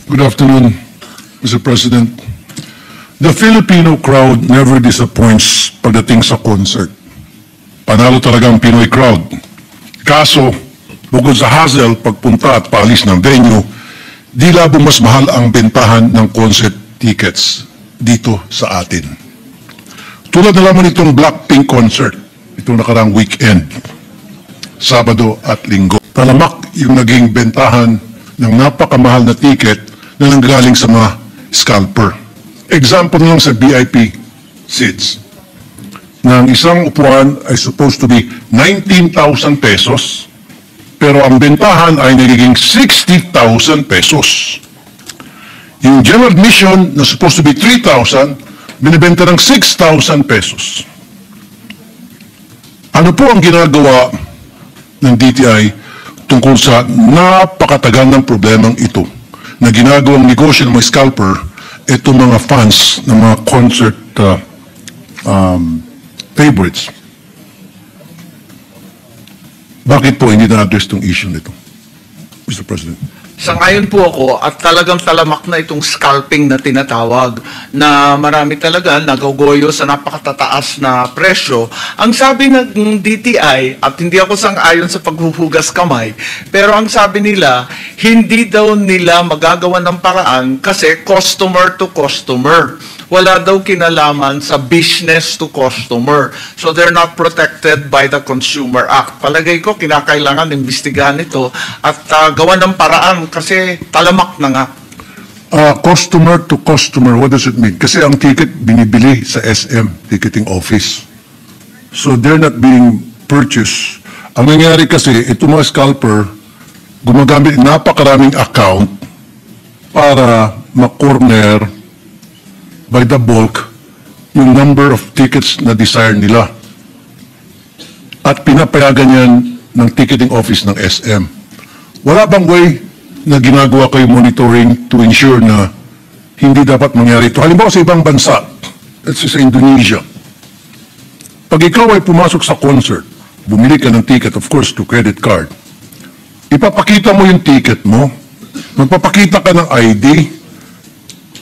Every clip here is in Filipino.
Good afternoon, Mr. President. The Filipino crowd never disappoints pagdating sa concert. Panalo talaga ang Pinoy crowd. Kaso, bukod sa hassle, pagpunta at paalis ng venue, di labo mas mahal ang bentahan ng concert tickets dito sa atin. Tulad na lamang itong Blackpink concert, itong nakarang weekend, Sabado at Linggo. Talamak yung naging bentahan ng napakamahal na ticket na nanggaling sa mga scalper. Example lang sa VIP seats. Na ang isang upuan ay supposed to be 19,000 pesos, pero ang bentahan ay nagiging 60,000 pesos. Yung general admission na supposed to be 3,000, binibenta ng 6,000 pesos. Ano po ang ginagawa ng DTI tungkol sa napakatagal ng problemang ito na ginagawang negosyo ng mga scalper, itong mga fans ng mga concert favorites? Bakit po hindi na-address itong issue nito, Mr. President? Sangayon po ako at talagang talamak na itong scalping na tinatawag na marami talaga nagugoyo sa napakatataas na presyo. Ang sabi ng DTI, at hindi ako sang-ayon sa paghuhugas kamay, pero ang sabi nila, hindi daw nila magagawa ng paraan kasi customer to customer. Wala daw kinalaman sa business to customer. So they're not protected by the Consumer Act. Palagay ko, kinakailangan imbestigahan ito at gawan ng paraan kasi talamak na nga. Customer to customer, what does it mean? Kasi ang ticket binibili sa SM, ticketing office. So they're not being purchased. Ang nangyari kasi, itong mga scalper, gumagamit napakaraming account para ma-corner by the bulk yung number of tickets na desire nila. At pinapayagan yan ng ticketing office ng SM. Wala bang way na ginagawa kayo monitoring to ensure na hindi dapat mangyari ito? Halimbawa sa ibang bansa, let's say sa Indonesia, pag ikaw ay pumasok sa concert, bumili ka ng ticket, of course, to credit card, ipapakita mo yung ticket mo, magpapakita ka ng ID,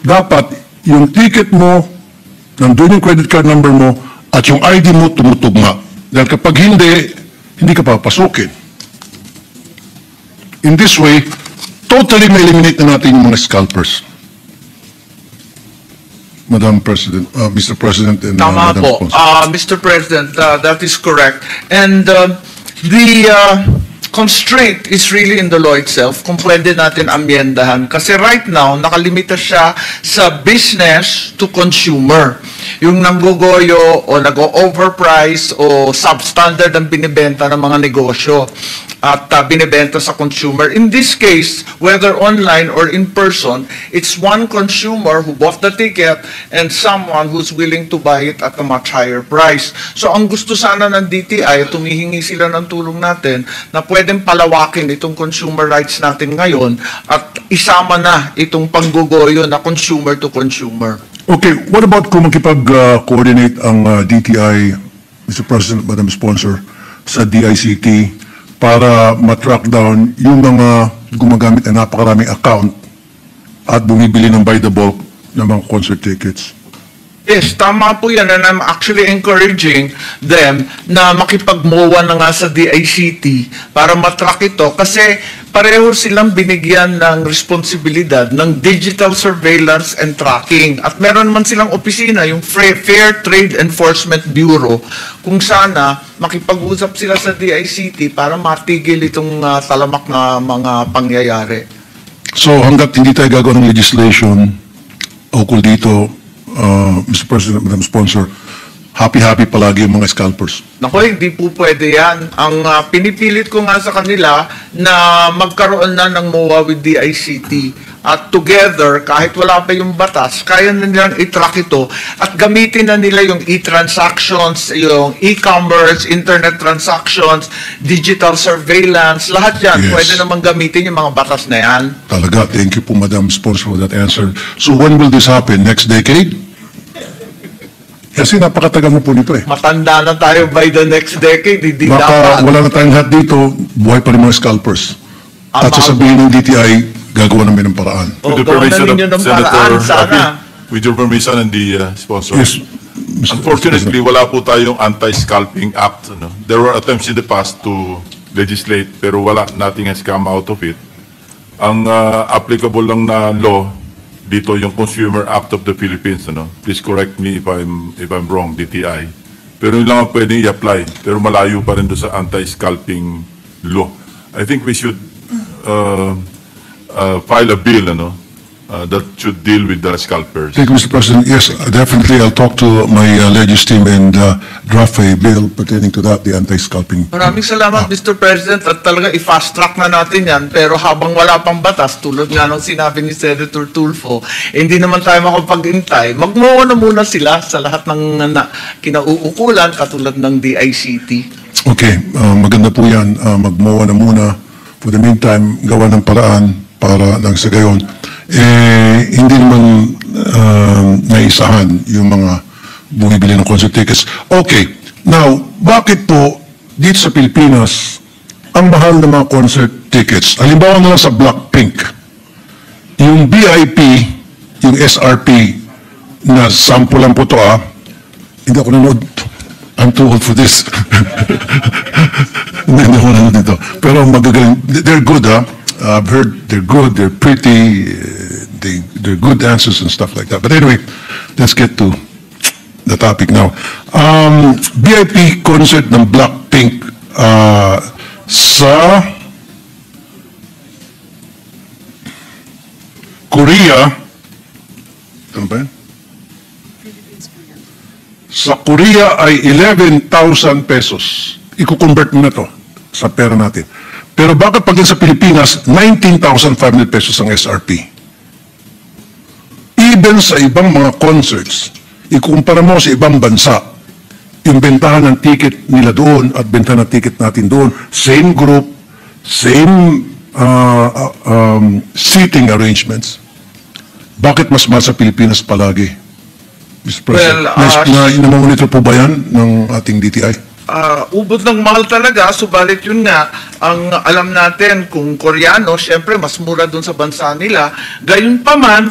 dapat yung ticket mo, nandun yung credit card number mo, at yung ID mo tumutugma. Dahil kapag hindi ka papasukin. In this way, totally ma-eliminate na natin yung mga scalpers. Madam President, Mr. President, and Tama Madam po. Sponsor. Mr. President, that is correct. And the constraint is really in the law itself kung pwede natin amyendahan. Kasi right now, nakalimita siya sa business to consumer. Yung nanggogoyo o nag-overprice o substandard ang binibenta ng mga negosyo at binibenta sa consumer. In this case, whether online or in person, it's one consumer who bought the ticket and someone who's willing to buy it at a much higher price. So ang gusto sana ng DTI, tumihingi sila ng tulong natin na pwedeng palawakin itong consumer rights natin ngayon at isama na itong panggugoyo na consumer to consumer. Okay, what about kung makipag-coordinate ang DTI, Mr. President, Madam Sponsor, sa DICT para matrack down yung mga gumagamit na napakaraming account at bumibili ng by the bulk ng mga concert tickets? Yes, tama po yan. And I'm actually encouraging them na makipag-MOA na nga sa DICT para matrack ito kasi pareho silang binigyan ng responsibilidad ng digital surveillance and tracking. At meron man silang opisina, yung Fair Trade Enforcement Bureau, kung sana makipag-usap sila sa DICT para matigil itong talamak na mga pangyayari. So hanggat hindi tayo gagawa ng legislation ukol dito, Mr. President, Madam Sponsor, happy-happy palagi yung mga scalpers. Naku, hindi po pwede yan. Ang pinipilit ko nga sa kanila na magkaroon na ng MOA with DICT. At together, kahit wala pa yung batas, kaya na nilang i-track ito at gamitin na nila yung e-transactions, yung e-commerce, internet transactions, digital surveillance, lahat yan. Yes. Pwede naman gamitin yung mga batas na yan. Talaga, thank you po, Madam Sponsor, for that answer. So when will this happen? Next decade? Kasi napakatagal mo po nito eh. Matanda na tayo by the next decade, hindi Baka dapat. wala na tayong lahat dito, buhay pa rin mga scalpers. At sasabihin ng DTI, gagawa namin ng paraan. O, With the gawa na permission ninyo of ng Senator paraan, sana. Rafi, with your permission and the sponsor. Yes, Mr. Unfortunately, wala po tayong Anti-Scalping Act. No? There were attempts in the past to legislate, pero wala, nothing has come out of it. Ang applicable lang na law dito yung Consumer Act of the Philippines. Ano? Please correct me if I'm wrong, DTI. Pero yun lang ang pwedeng i-apply. Pero malayo pa rin doon sa anti-scalping law. I think we should file a bill that should deal with the scalpers. Thank you, Mr. President. Yes, definitely. I'll talk to my legis team and draft a bill pertaining to that, the anti-scalping. Maraming salamat, Mr. President, at talaga i-fast track na natin yan, pero habang wala pang batas, tulad nga ng sinabi ni Senator Tulfo, hindi naman tayo makapag-intay, magmuo na muna sila sa lahat ng kinauukulan, katulad ng DICT. Okay, maganda po yan. Magmawa na muna. For the meantime, gawa ng paraan para nang sa gayon, hindi naman naisahan yung mga bumibili ng concert tickets. Okay, now, bakit po dito sa Pilipinas ang mahal ng mga concert tickets? Halimbawa na lang sa Blackpink, yung VIP, yung SRP, na sample lang po ito hindi ako nanood. I'm too old for this. Hindi ako nanood dito. Pero magagaling. They're good, I've heard they're good, they're pretty, they're good dancers and stuff like that. But anyway, let's get to the topic now. VIP concert ng Blackpink sa Korea. Ano ba yan? Sa Korea ay 11,000 pesos. Iko-convert mo na to sa pera natin. Pero bakit pag sa Pilipinas, 19,500 pesos ang SRP? Even sa ibang mga concerts, ikumpara mo sa ibang bansa, yung bentahan ng ticket nila doon at bentahan ng ticket natin doon, same group, same seating arrangements. Bakit mas mahal sa Pilipinas palagi, Mr. President? Well, na-monitor po ba yan ng ating DTI? Ubod ng mahal talaga, subalit yun nga, ang alam natin kung Koreano, syempre mas mura dun sa bansa nila. Gayun pa man,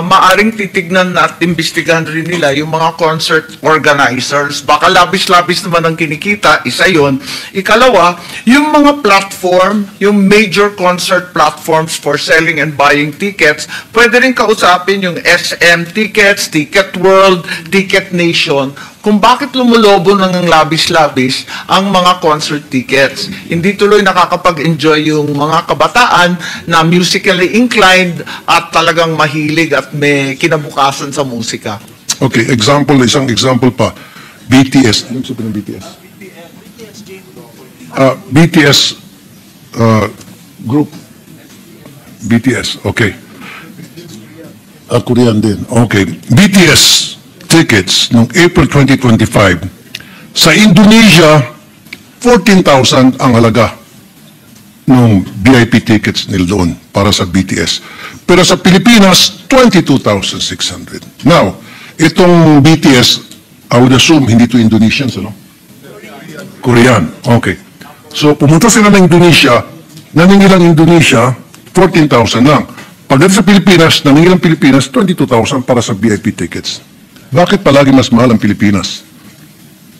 maaring titignan at imbestigahan rin nila yung mga concert organizers. Baka labis-labis naman ang kinikita, isa yon. Ikalawa, yung mga platform, yung major concert platforms for selling and buying tickets, pwede rin kausapin yung SM Tickets, Ticket World, Ticket Nation, kung bakit lumulobo ng labis-labis ang mga concert tickets. Hindi tuloy nakakapag-enjoy yung mga kabataan na musically inclined at talagang mahilig at may kinabukasan sa musika. Okay, isang example pa. BTS. Anong sabi ng BTS? BTS group. BTS, okay. Korean din. Okay. BTS tickets noong April 2025, sa Indonesia, 14,000 ang halaga ng VIP tickets nila doon para sa BTS. Pero sa Pilipinas, 22,600. Now, itong BTS, I would assume, hindi to Indonesians, ano? Korean. Okay. So, pumunta sila ng Indonesia, naningilang Indonesia, 14,000 lang. Pagdating sa Pilipinas, naningilang Pilipinas, 22,000 para sa VIP tickets. Bakit palagi mas mahal ang Pilipinas?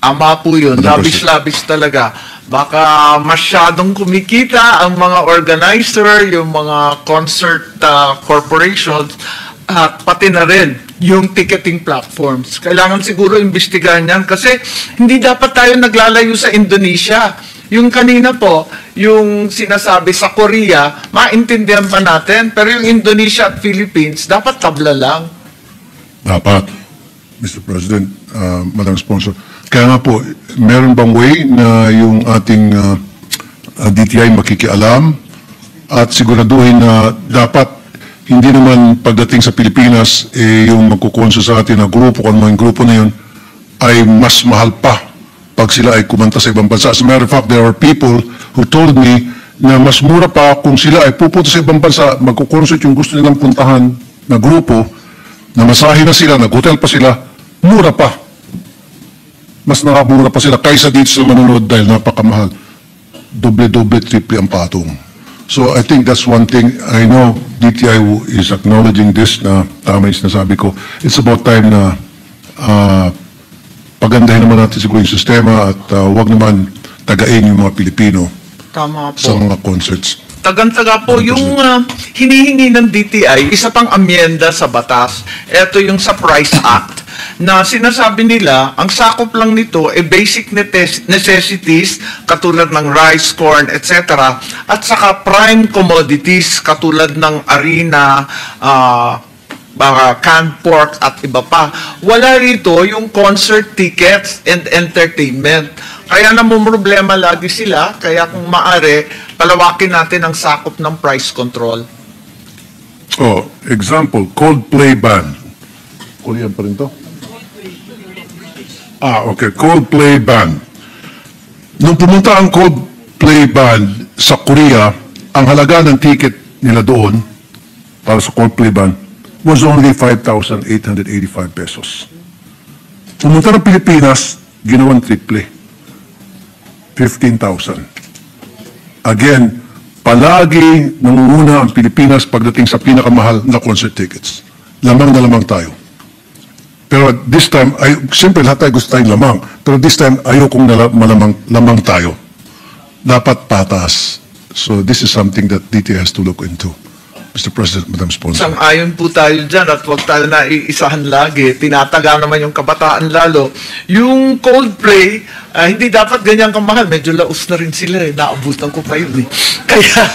Ama po yun, labis-labis talaga. Baka masyadong kumikita ang mga organizer, yung mga concert corporations, at pati na rin yung ticketing platforms. Kailangan siguro imbestigahan yan kasi hindi dapat tayo naglalayo sa Indonesia. Yung kanina po, yung sinasabi sa Korea, maintindihan pa natin, pero yung Indonesia at Philippines, dapat tabla lang. Dapat. Mr. President, Madam Sponsor. Kaya nga po, meron bang way na yung ating DTI makikialam at siguraduhin na dapat hindi naman pagdating sa Pilipinas, yung magkukonso sa atin na grupo, kung mga grupo na yun, ay mas mahal pa pag sila ay kumanta sa ibang bansa. As a matter of fact, there are people who told me na mas mura pa kung sila ay pupunta sa ibang bansa, magkukonsert yung gusto nilang puntahan na grupo, na masahe na sila, nag-hotel pa sila, mura pa. Mas nakamura pa sila kaysa dito sa manonood dahil napakamahal. Doble-doble, triple ang patong. So I think that's one thing. I know DTI is acknowledging this na tama yung sinasabi ko. It's about time na pagandahin naman natin siguro yung sistema at wag naman tagain yung mga Pilipino Tama sa po. mga concerts. Tagan-taga po, yung hinihingi ng DTI, isa pang amyenda sa batas. Ito yung sa Price Act na sinasabi nila, ang sakop lang nito ay basic necessities katulad ng rice, corn, etc. At saka prime commodities katulad ng arena, canned pork at iba pa. Wala rito yung concert tickets and entertainment. Kaya namumroblema lagi sila, kaya kung maaari, palawakin natin ang sakop ng price control. Oh, example, Coldplay band. Korean pa rin to? Okay, Coldplay band. Nung pumunta ang Coldplay band sa Korea, ang halaga ng ticket nila doon para sa Coldplay band was only 5,885 pesos. Pumunta ng Pilipinas, ginawang triple. 15,000. Again, palagi nangunguna ang Pilipinas pagdating sa pinakamahal na concert tickets. Lamang na lamang tayo. Pero this time, siyempre lahat tayo gusto tayong lamang. Pero this time, ayokong lamang tayo. Dapat patas. So this is something that DTI has to look into. Mr. President, Madam Sponsor. Sang-ayon po tayo dyan at huwag tayo na iisahan lagi. Tinataga naman yung kabataan lalo. Yung Coldplay, hindi dapat ganyan kamahal. Medyo laos na rin sila. Naabutan ko pa yun. Kaya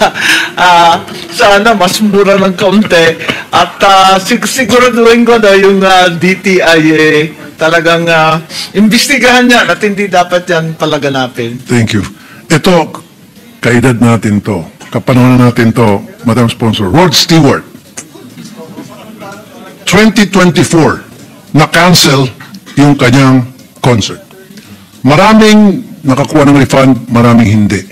sana mas mura ng kaunti. At siguraduhin ko na yung DTI talagang imbestigahan niya at hindi dapat yan palaganapin. Thank you. Ito, kaedad natin to. Kapanahonan natin to, Madam Sponsor. Rod Stewart, 2024, na-cancel yung kanyang concert. Maraming nakakuha ng refund, maraming hindi.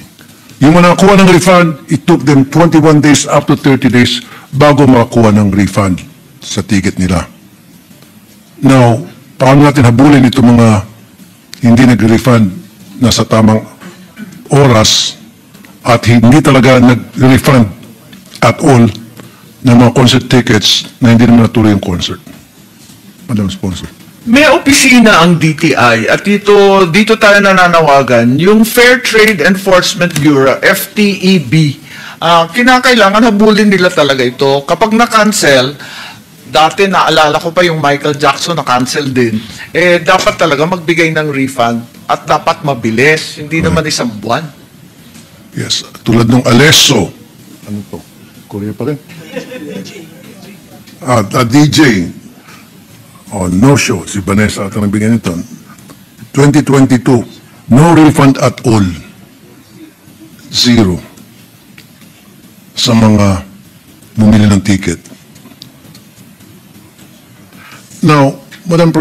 Yung mga nakakuha ng refund, it took them 21 days up to 30 days bago makakuha ng refund sa ticket nila. Now, paano natin habulin itong mga hindi nag-refund na sa tamang oras at hindi talaga nag-refund at all ng mga concert tickets na hindi naman natuloy yung concert? Madam Sponsor. May opisina ang DTI at dito tayo nananawagan, yung Fair Trade Enforcement Bureau, FTEB. Kinakailangan habulin nila talaga ito. Kapag na-cancel, dati naalala ko pa yung Michael Jackson na-cancel din, dapat talaga magbigay ng refund at dapat mabilis, hindi naman isang buwan. Yes, tulad ng Alesso. Ano to? Korea pa rin? DJ. No show. Si Vanessa at ang nagbigay nito. 2022, no refund at all. Zero. Sa mga bumili ng ticket. Now, Madam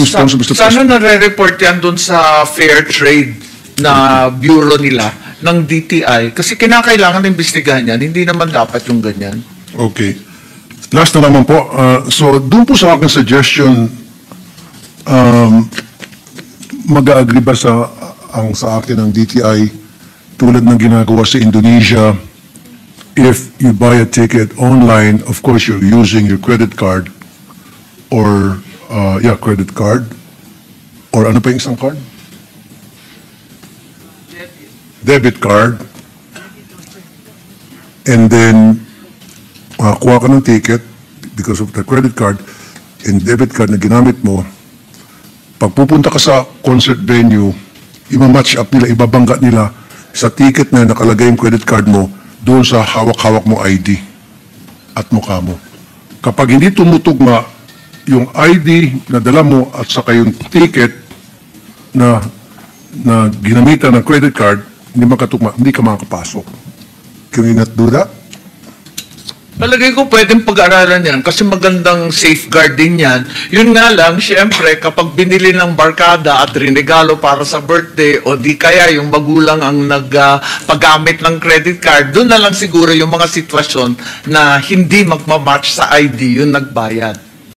Sponsor, Mr. Sana President. nare-report yan dun sa Fair Trade na bureau nila ng DTI kasi kinakailangan imbestigahan yan, hindi naman dapat yung ganyan. Okay. Last na naman po. So, doon po sa aking suggestion, mag-agree ba sa akin ng DTI tulad ng ginagawa sa Indonesia, if you buy a ticket online, of course, you're using your credit card or, credit card. Or ano pa yung isang card? Debit card. And then, kuha ka ng ticket because of the credit card and debit card na ginamit mo. Pag pupunta ka sa concert venue, ima-match up nila, ibabangga nila sa ticket na nakalagay yung credit card mo doon sa hawak-hawak mo ID at mukha mo. Kapag hindi tumutugma yung ID na dala mo at saka yung ticket na ginamitan ng credit card, hindi makatugma, hindi ka makakapasok. Can we not do that? Palagay ko pwedeng pag-aralan yan kasi magandang safeguard din yan. Yun nga lang, syempre, kapag binili ng barkada at rinegalo para sa birthday o di kaya yung magulang ang nagpagamit ng credit card, doon na lang siguro yung mga sitwasyon na hindi magmamatch sa ID yung nagbayad.